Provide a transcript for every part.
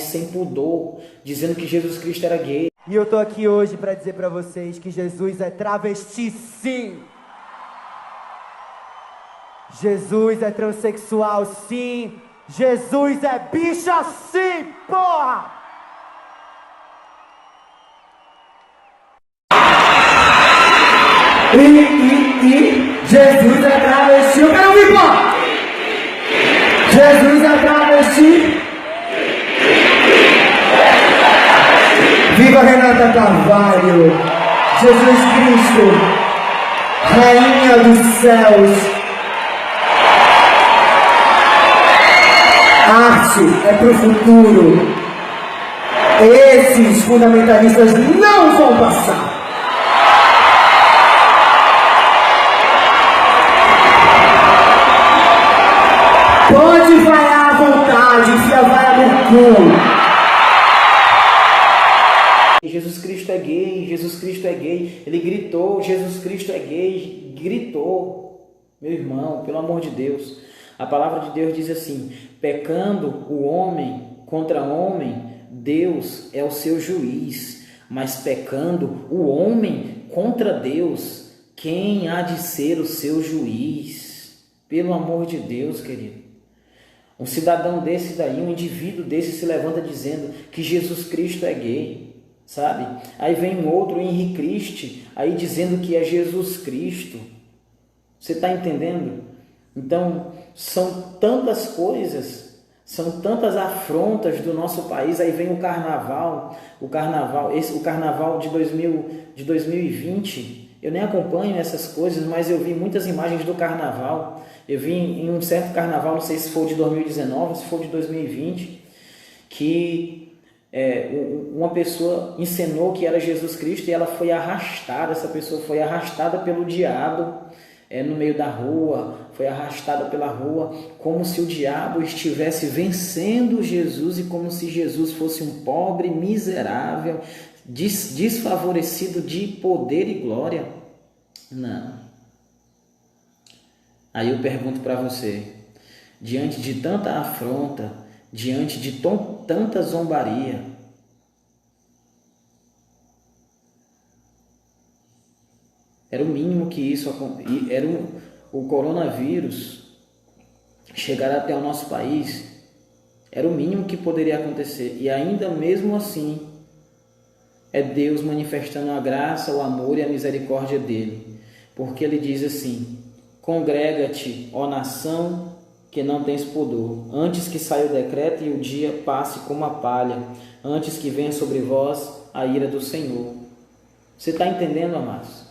sem pudor, dizendo que Jesus Cristo era gay. E eu tô aqui hoje para dizer para vocês que Jesus é travesti, sim. Jesus é transexual, sim. Jesus é bicha, sim, porra! Jesus é travesti, eu quero ouvir, porra! Jesus é travesti. Viva Renata Carvalho, Jesus Cristo, Rainha dos céus. Arte é pro futuro. Esses fundamentalistas não vão passar. Pode vaiar à vontade, enfia a vaia no cu. Jesus Cristo é gay, Jesus Cristo é gay. Ele gritou, Jesus Cristo é gay, gritou. Meu irmão, pelo amor de Deus. A palavra de Deus diz assim: pecando o homem contra homem, Deus é o seu juiz. Mas pecando o homem contra Deus, quem há de ser o seu juiz? Pelo amor de Deus, querido. Um cidadão desse daí, um indivíduo desse se levanta dizendo que Jesus Cristo é gay. Sabe? Aí vem um outro Henri Cristo aí dizendo que é Jesus Cristo. Você está entendendo? Então, são tantas coisas, são tantas afrontas do nosso país. Aí vem o carnaval de 2020. Eu nem acompanho essas coisas, mas eu vi muitas imagens do carnaval. Eu vi em um certo carnaval, não sei se foi de 2019, se foi de 2020, que uma pessoa encenou que era Jesus Cristo e ela foi arrastada, essa pessoa foi arrastada pelo diabo no meio da rua, foi arrastada pela rua, como se o diabo estivesse vencendo Jesus e como se Jesus fosse um pobre, miserável, desfavorecido de poder e glória. Não. Aí eu pergunto para você, diante de tanta afronta, diante de tanta zombaria, era o mínimo que isso era o coronavírus chegar até o nosso país, era o mínimo que poderia acontecer, e ainda mesmo assim é Deus manifestando a graça, o amor e a misericórdia dele, porque ele diz assim: congrega-te, ó nação, que não tens pudor, antes que saia o decreto e o dia passe como a palha, antes que venha sobre vós a ira do Senhor. Você está entendendo, amados?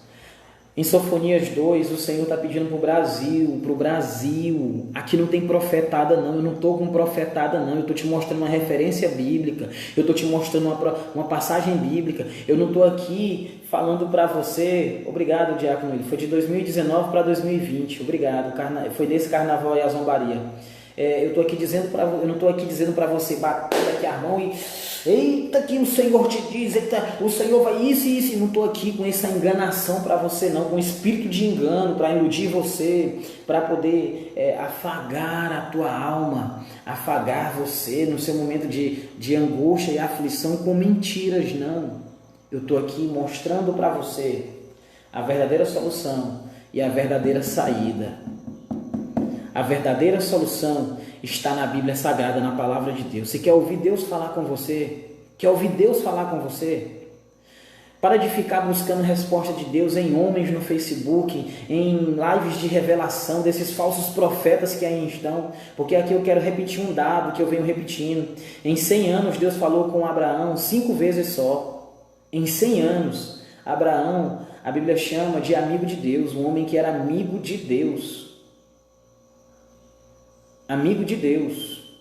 Em Sofonias 2, o Senhor está pedindo para o Brasil. Aqui não tem profetada não, eu não estou com profetada não, eu estou te mostrando uma referência bíblica, eu estou te mostrando uma passagem bíblica, eu não estou aqui falando para você. Obrigado, Diácono, ele foi de 2019 para 2020, obrigado, foi desse carnaval aí a zombaria. Eu não estou aqui dizendo para você bater aqui a mão e eita, que o Senhor te diz, eita, o Senhor vai isso e isso. Não estou aqui com essa enganação para você não, com espírito de engano para iludir você, para poder afagar a tua alma, afagar você no seu momento de angústia e aflição com mentiras, não. Eu estou aqui mostrando para você a verdadeira solução e a verdadeira saída. A verdadeira solução está na Bíblia Sagrada, na Palavra de Deus. Você quer ouvir Deus falar com você? Quer ouvir Deus falar com você? Para de ficar buscando resposta de Deus em homens no Facebook, em lives de revelação desses falsos profetas que aí estão. Porque aqui eu quero repetir um dado que eu venho repetindo. Em 100 anos Deus falou com Abraão 5 vezes só. Em 100 anos, Abraão, a Bíblia chama de amigo de Deus, um homem que era amigo de Deus. Amigo de Deus.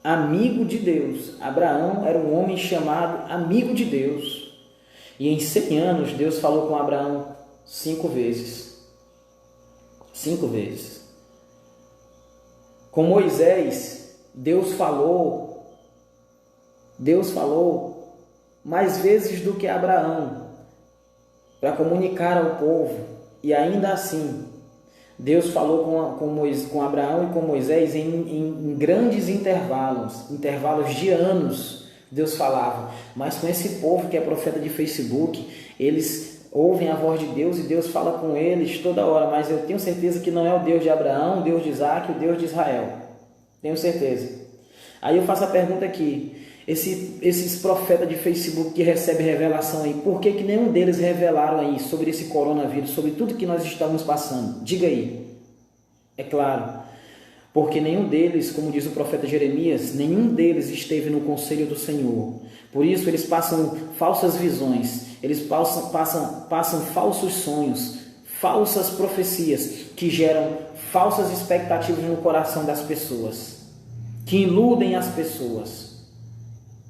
Amigo de Deus. Abraão era um homem chamado amigo de Deus. E em 100 anos Deus falou com Abraão 5 vezes. 5 vezes. Com Moisés, Deus falou mais vezes do que Abraão para comunicar ao povo. E ainda assim, Deus falou com Abraão e com Moisés em grandes intervalos de anos. Deus falava, mas com esse povo que é profeta de Facebook, eles ouvem a voz de Deus e Deus fala com eles toda hora, mas eu tenho certeza que não é o Deus de Abraão, o Deus de Isaac, o Deus de Israel. Tenho certeza. Aí eu faço a pergunta aqui, esses profetas de Facebook que recebem revelação aí, por que nenhum deles revelaram aí sobre esse coronavírus, sobre tudo que nós estamos passando? Diga aí. É claro, porque nenhum deles, como diz o profeta Jeremias, nenhum deles esteve no conselho do Senhor. Por isso eles passam falsas visões, eles passam falsos sonhos, falsas profecias que geram falsas expectativas no coração das pessoas, que iludem as pessoas.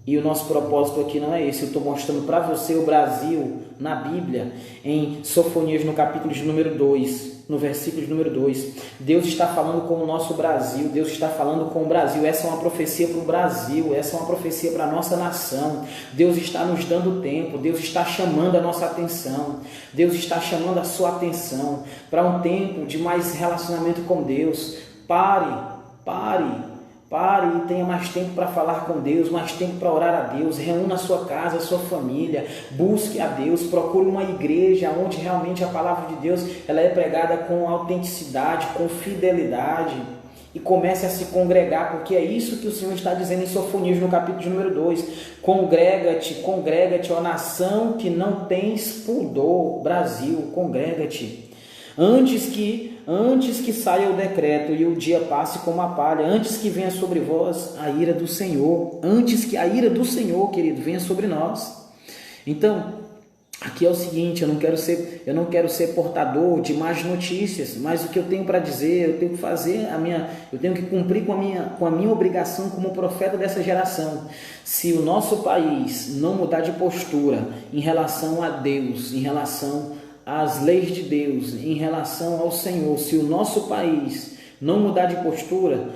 E o nosso propósito aqui não é esse. Eu estou mostrando para você o Brasil na Bíblia, em Sofonias, no capítulo de número 2, no versículo de número 2. Deus está falando com o nosso Brasil, Deus está falando com o Brasil. Essa é uma profecia para o Brasil, essa é uma profecia para a nossa nação. Deus está nos dando tempo, Deus está chamando a nossa atenção, Deus está chamando a sua atenção para um tempo de mais relacionamento com Deus. Pare e tenha mais tempo para falar com Deus, mais tempo para orar a Deus. Reúna a sua casa, a sua família, busque a Deus, procure uma igreja onde realmente a palavra de Deus ela é pregada com autenticidade, com fidelidade, e comece a se congregar, porque é isso que o Senhor está dizendo em Sofonias, no capítulo de número 2. Congrega-te, ó nação que não tens pudor. Brasil, congrega-te. Antes que saia o decreto e o dia passe como a palha, antes que venha sobre vós a ira do Senhor, antes que a ira do Senhor, querido, venha sobre nós. Então, aqui é o seguinte, eu não quero ser portador de más notícias, mas o que eu tenho para dizer, eu tenho que fazer eu tenho que cumprir com a minha obrigação como profeta dessa geração. Se o nosso país não mudar de postura em relação a Deus, em relação às leis de Deus, em relação ao Senhor, se o nosso país não mudar de postura,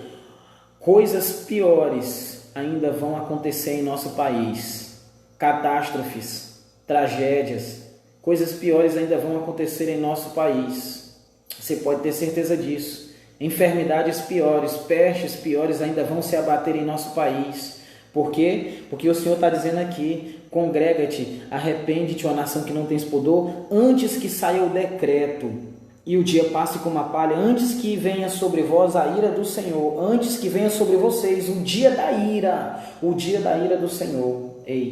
coisas piores ainda vão acontecer em nosso país. Catástrofes, tragédias, coisas piores ainda vão acontecer em nosso país. Você pode ter certeza disso. Enfermidades piores, pestes piores ainda vão se abater em nosso país. Por quê? Porque o Senhor está dizendo aqui, congrega-te, arrepende-te, ó nação que não tens pudor, antes que saia o decreto e o dia passe como a palha, antes que venha sobre vós a ira do Senhor, antes que venha sobre vocês o dia da ira do Senhor. Ei!